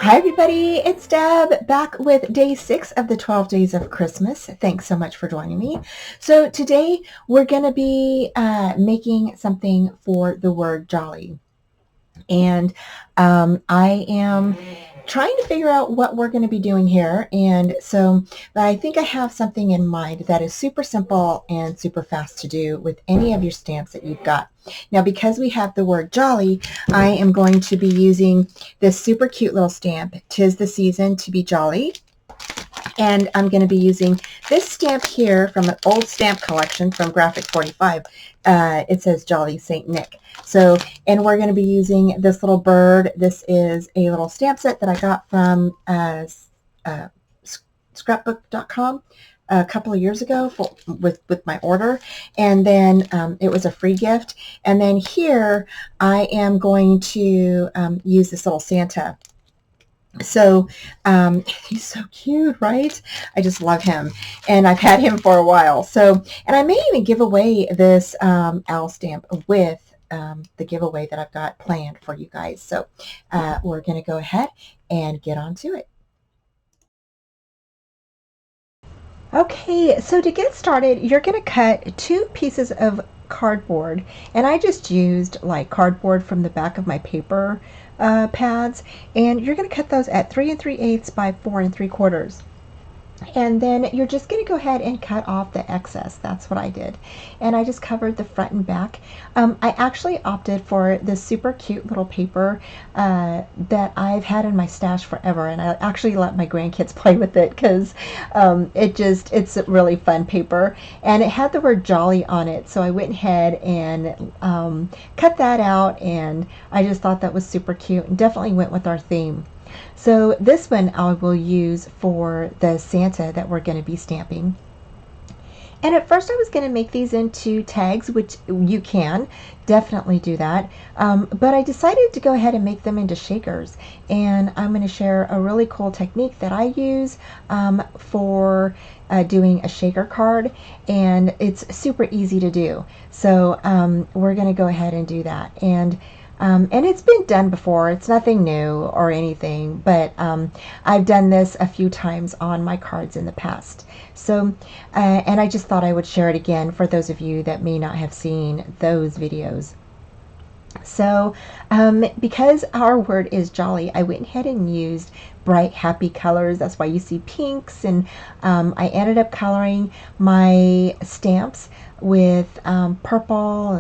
Hi everybody, it's Deb back with day 6 of the 12 days of Christmas. Thanks so much for joining me. So today we're going to be making something for the word jolly. And I am trying to figure out what we're going to be doing here. But I think I have something in mind that is super simple and super fast to do with any of your stamps that you've got. Now, because we have the word jolly, I am going to be using this super cute little stamp, "'Tis the Season to be Jolly." And I'm going to be using this stamp here from an old stamp collection from Graphic 45. It says Jolly St. Nick. And we're going to be using this little bird. This is a little stamp set that I got from scrapbook.com a couple of years ago with my order, and then it was a free gift. And then here I am going to use this little Santa. So he's so cute, right? I just love him, and I've had him for a while. And I may even give away this owl stamp with the giveaway that I've got planned for you guys. So we're going to go ahead and get on to it. Okay, so to get started, you're going to cut 2 pieces of cardboard, and I just used like cardboard from the back of my paper pads, and you're going to cut those at 3 3/8 by 4 3/4. And then you're just going to go ahead and cut off the excess. That's what I did. And I just covered the front and back. I actually opted for this super cute little paper that I've had in my stash forever. And I actually let my grandkids play with it because it's a really fun paper. And it had the word jolly on it. So I went ahead and cut that out. And I just thought that was super cute and definitely went with our theme. So this one I will use for the Santa that we're going to be stamping. And at first I was going to make these into tags, which you can definitely do that. But I decided to go ahead and make them into shakers. And I'm going to share a really cool technique that I use for doing a shaker card. And it's super easy to do. So we're going to go ahead and do that. And it's been done before. It's nothing new or anything, but I've done this a few times on my cards in the past. So, and I just thought I would share it again for those of you that may not have seen those videos. So, because our word is jolly, I went ahead and used bright, happy colors. That's why you see pinks, and I ended up coloring my stamps with purple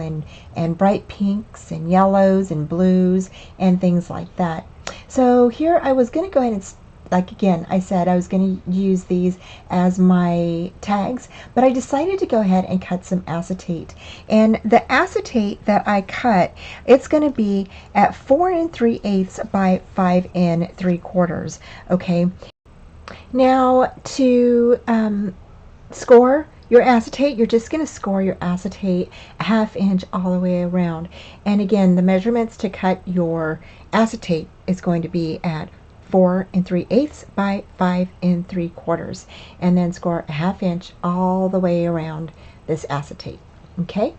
and bright pinks and yellows and blues and things like that. So here I was going to go ahead and, like again, I said I was going to use these as my tags, but I decided to go ahead and cut some acetate. And the acetate that I cut, it's going to be at 4 3/8 by 5 3/4. Okay. Now to score your acetate, you're just going to score your acetate a 1/2 inch all the way around. And again, the measurements to cut your acetate is going to be at 4 3/8 by 5 3/4, and then score a 1/2 inch all the way around this acetate. Okay.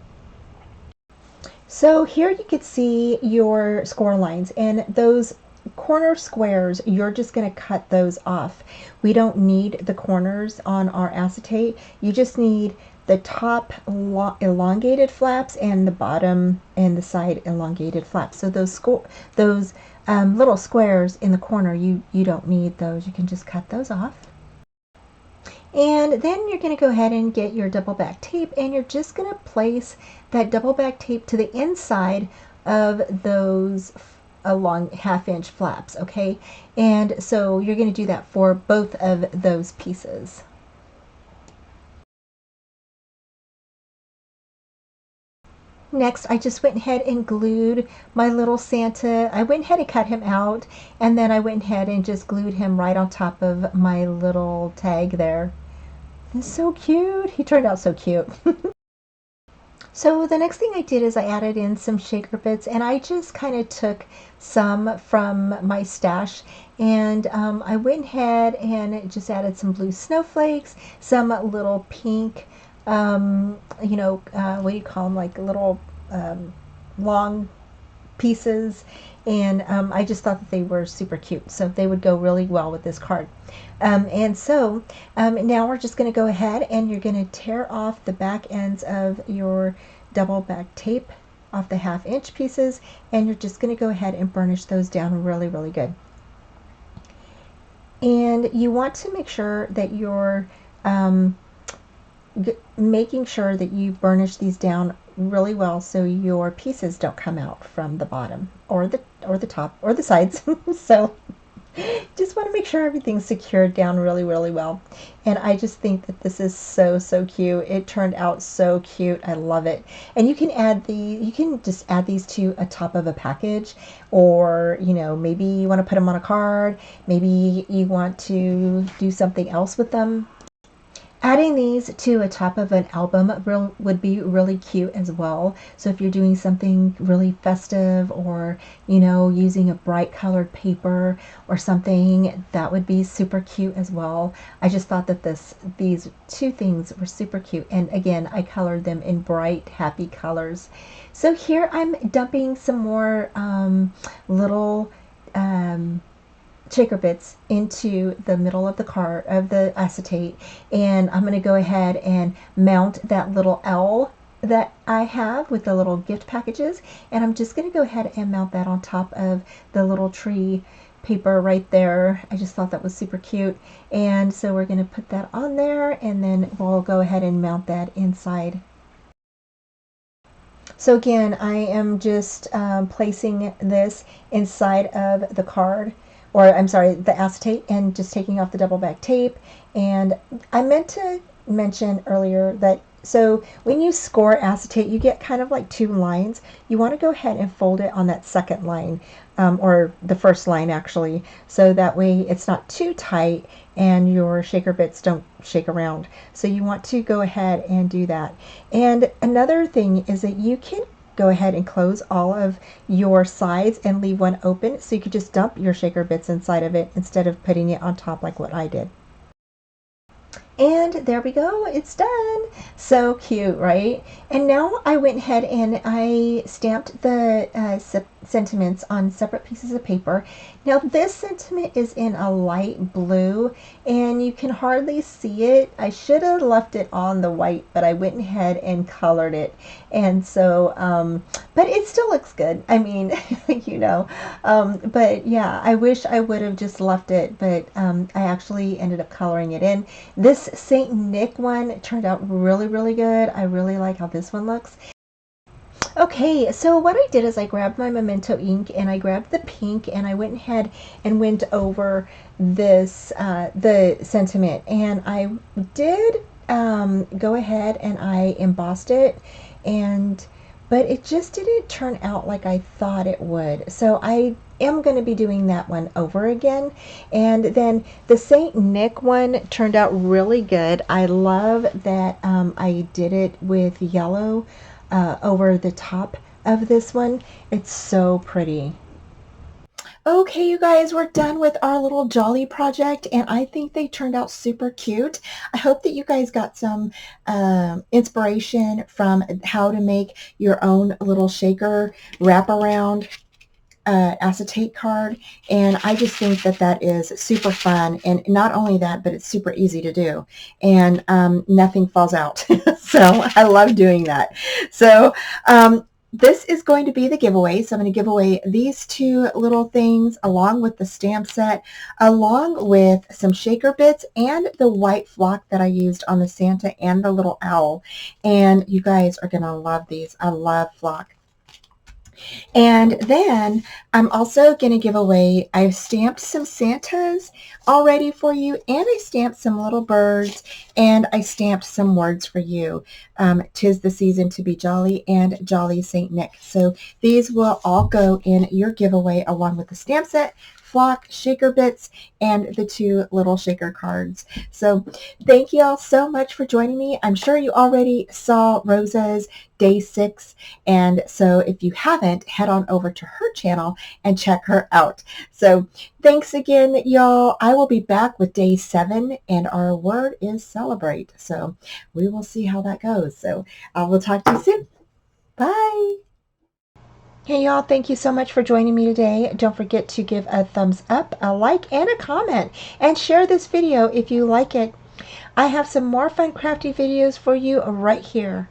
So here you can see your score lines, and those corner squares, you're just going to cut those off. We don't need the corners on our acetate. You just need the top elongated flaps and the bottom and the side elongated flaps. So those little squares in the corner, you don't need those. You can just cut those off. And then you're going to go ahead and get your double back tape, and you're just going to place that double back tape to the inside of those along 1/2 inch flaps. Okay, and so you're going to do that for both of those pieces. Next, I just went ahead and glued my little Santa. I went ahead and cut him out, and then I went ahead and just glued him right on top of my little tag there. It's so cute. He turned out so cute. So the next thing I did is I added in some shaker bits, and I just kind of took some from my stash, and I went ahead and just added some blue snowflakes, some little pink, what do you call them, like little long pieces, and I just thought that they were super cute, so they would go really well with this card. And so now we're just going to go ahead and you're going to tear off the back ends of your double back tape off the 1/2 inch pieces, and you're just going to go ahead and burnish those down really, really good. And you want to make sure that you're making sure that you burnish these down really well so your pieces don't come out from the bottom or the top or the sides. So just want to make sure everything's secured down really, really well. And I just think that this is so, so cute. It turned out so cute. I love it. And you can just add these to a top of a package, or maybe you want to put them on a card, maybe you want to do something else with them. Adding these to a top of an album would be really cute as well. So if you're doing something really festive, or using a bright colored paper or something, that would be super cute as well. I just thought that these two things were super cute, and again, I colored them in bright, happy colors. So here I'm dumping some more little shaker bits into the middle of the card of the acetate, and I'm going to go ahead and mount that little L that I have with the little gift packages, and I'm just going to go ahead and mount that on top of the little tree paper right there. I just thought that was super cute, and so we're going to put that on there, and then we'll go ahead and mount that inside. So again, I am just placing this inside of the card, or I'm sorry, the acetate, and just taking off the double back tape. And I meant to mention earlier that so when you score acetate, you get kind of like 2 lines. You want to go ahead and fold it on that second line, or the first line actually, so that way it's not too tight and your shaker bits don't shake around. So you want to go ahead and do that. And another thing is that you can go ahead and close all of your sides and leave one open, so you could just dump your shaker bits inside of it instead of putting it on top like what I did. And there we go, it's done. So cute, right? And now I went ahead and I stamped the sentiments on separate pieces of paper. Now this sentiment is in a light blue, and you can hardly see it. I should have left it on the white, but I went ahead and colored it. And so, but it still looks good. I mean, but yeah, I wish I would have just left it, but I actually ended up coloring it in. This Saint Nick one turned out really, really good. I really like how this one looks. Okay, so what I did is I grabbed my Memento ink and I grabbed the pink, and I went ahead and went over this the sentiment, and I did go ahead and I embossed it, but it just didn't turn out like I thought it would. So I am going to be doing that one over again. And then the Saint Nick one turned out really good. I love that I did it with yellow over the top of this one. It's so pretty. Okay, you guys, we're done with our little jolly project, and I think they turned out super cute. I hope that you guys got some inspiration from how to make your own little shaker wraparound acetate card, and I just think that that is super fun. And not only that, but it's super easy to do, and nothing falls out. So I love doing that. So this is going to be the giveaway. So I'm going to give away these 2 little things along with the stamp set, along with some shaker bits and the white flock that I used on the Santa and the little owl. And you guys are going to love these. I love flock. And then I'm also going to give away, I've stamped some Santas already for you, and I stamped some little birds, and I stamped some words for you. 'Tis the season to be jolly, and Jolly Saint Nick. So these will all go in your giveaway along with the stamp set, flock, shaker bits, and the 2 little shaker cards. So thank you all so much for joining me. I'm sure you already saw Rosa's day 6, and so if you haven't, head on over to her channel and check her out. So thanks again, y'all. I will be back with day 7, and our word is celebrate. So we will see how that goes. So I will talk to you soon. Bye. Hey y'all, thank you so much for joining me today. Don't forget to give a thumbs up, a like, and a comment, and share this video if you like it. I have some more fun crafty videos for you right here.